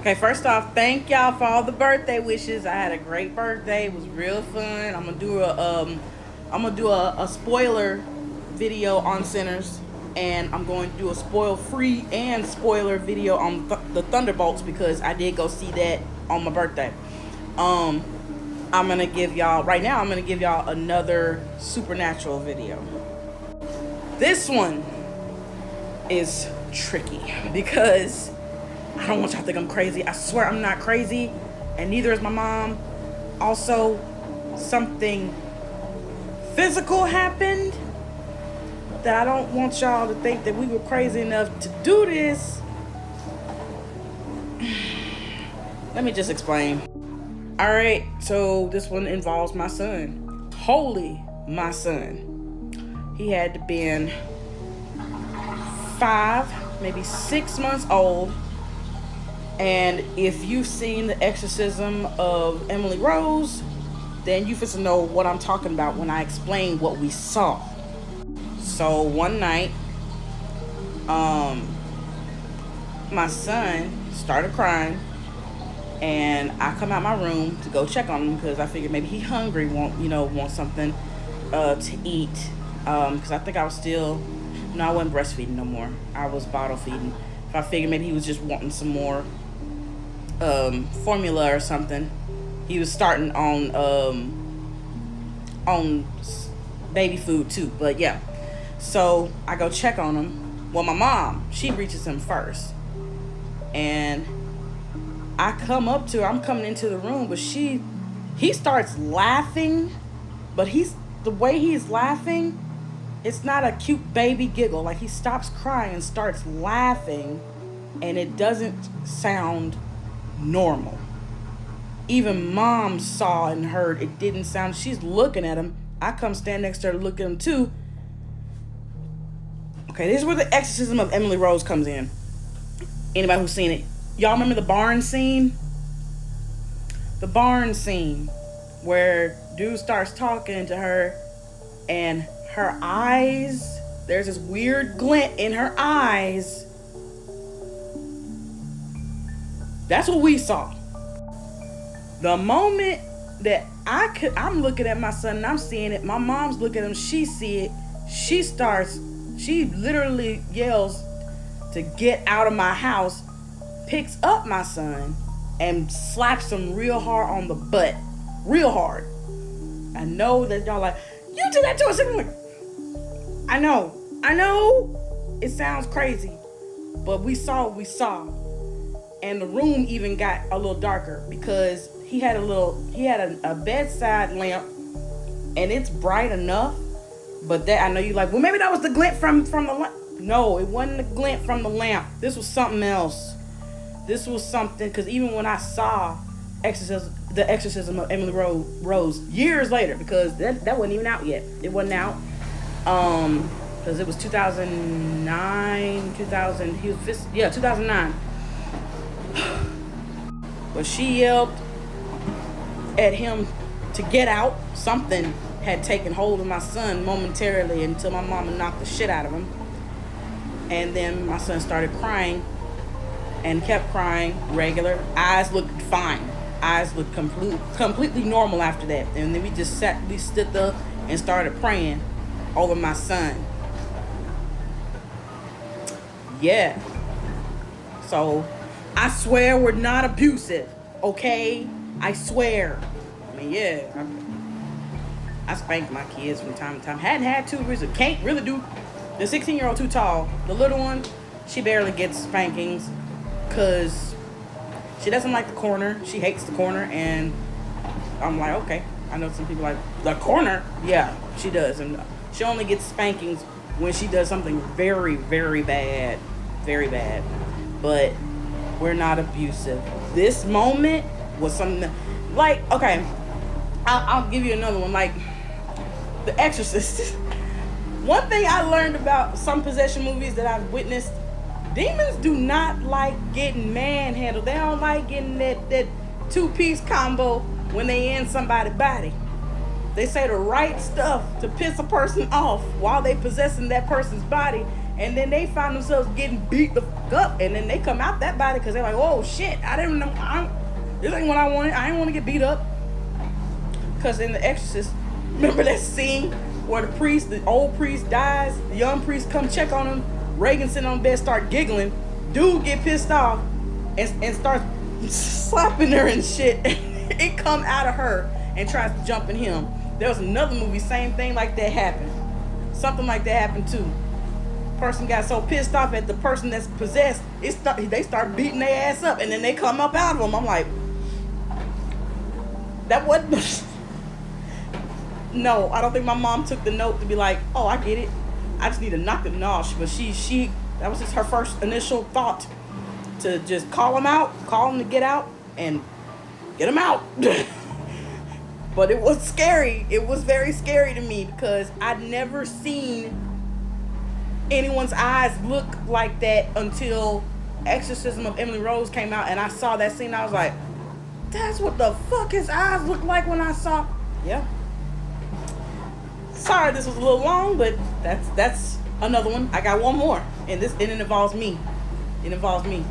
Okay, first off, thank y'all for all the birthday wishes. I had a great birthday. It was real fun. I'm gonna do a spoiler video on Sinners, and I'm going to do a spoil free and spoiler video on the Thunderbolts because I did go see that on my birthday. Um, I'm gonna give y'all right now. I'm gonna give y'all another supernatural video. This one is tricky because I don't want y'all to think I'm crazy. I swear I'm not crazy, and neither is my mom. Also, something physical happened that I don't want y'all to think that we were crazy enough to do this. Let me just explain. Alright, so this one involves my son. Holy, my son. He had to been 5, maybe 6 months old. And if you've seen The Exorcism of Emily Rose, then you fit to know what I'm talking about when I explain what we saw. So one night, my son started crying, and I come out my room to go check on him because I figured maybe he hungry, want something to eat. Because I think I was still, no, I wasn't breastfeeding no more. I was bottle feeding. So I figured maybe he was just wanting some more formula or something. He was starting on baby food too, but yeah. So I go check on him. Well, my mom, she reaches him first, and I come up to her. I'm coming into the room, but he starts laughing, but the way he's laughing, it's not a cute baby giggle. Like, he stops crying and starts laughing, and it doesn't sound normal. Even mom saw and heard it didn't sound. She's looking at him. I come stand next to her to look at him too. Okay, this is where The Exorcism of Emily Rose comes in. Anybody who's seen it, y'all remember the barn scene? The barn scene where dude starts talking to her, and her eyes, there's this weird glint in her eyes. That's what we saw. The moment that I'm looking at my son and I'm seeing it, my mom's looking at him, she see it, she literally yells to get out of my house, picks up my son, and slaps him real hard on the butt. Real hard. I know that y'all like, you did that to us. I know. It sounds crazy, but we saw what we saw. And the room even got a little darker because he had a bedside lamp, and it's bright enough. But that, I know you like, well, maybe that was the glint from the lamp. No, it wasn't the glint from the lamp. This was something else. This was something, because even when I saw The Exorcism of Emily Rose years later, because that wasn't even out yet. It wasn't out. Because it was 2009, 2009. But she yelled at him to get out. Something had taken hold of my son momentarily until my mama knocked the shit out of him. And then my son started crying and kept crying regular. Eyes looked fine. Eyes looked completely normal after that. And then we stood up and started praying over my son. Yeah. So I swear we're not abusive, okay? I swear. I mean, yeah. I spank my kids from time to time. Hadn't had to recently. Can't really do. The 16-year-old too tall. The little one, she barely gets spankings because she doesn't like the corner. She hates the corner, and I'm like, okay. I know some people like, the corner? Yeah, she does. And she only gets spankings when she does something very, very bad. Very bad. But we're not abusive. This moment was something that, like, okay, I'll give you another one. Like, The Exorcist. One thing I learned about some possession movies that I've witnessed, demons do not like getting manhandled. They don't like getting that two-piece combo when they in somebody's body. They say the right stuff to piss a person off while they possessing that person's body, and then they find themselves getting beat the fuck up, and then they come out that body because they're like, oh shit, I didn't know, this ain't what I wanted. I didn't want to get beat up. Because in The Exorcist, remember that scene where the old priest dies, the young priest come check on him, Reagan sitting on the bed, start giggling, dude get pissed off and starts slapping her and shit. It come out of her and tries to jump in him. There was another movie, same thing like that happened. Something like that happened too. Person got so pissed off at the person that's possessed, they start beating their ass up, and then they come up out of them. I'm like, that wasn't. No, I don't think my mom took the note to be like, oh, I get it. I just need to knock them off. But she that was just her first initial thought, to just call them out, call them to get out, and get them out. But it was scary. It was very scary to me because I'd never seen anyone's eyes look like that until Exorcism of Emily Rose came out, and I saw that scene. I was like, that's what the fuck his eyes looked like when I saw. Yeah. Sorry this was a little long, but that's another one. I got one more, and it involves me. It involves me.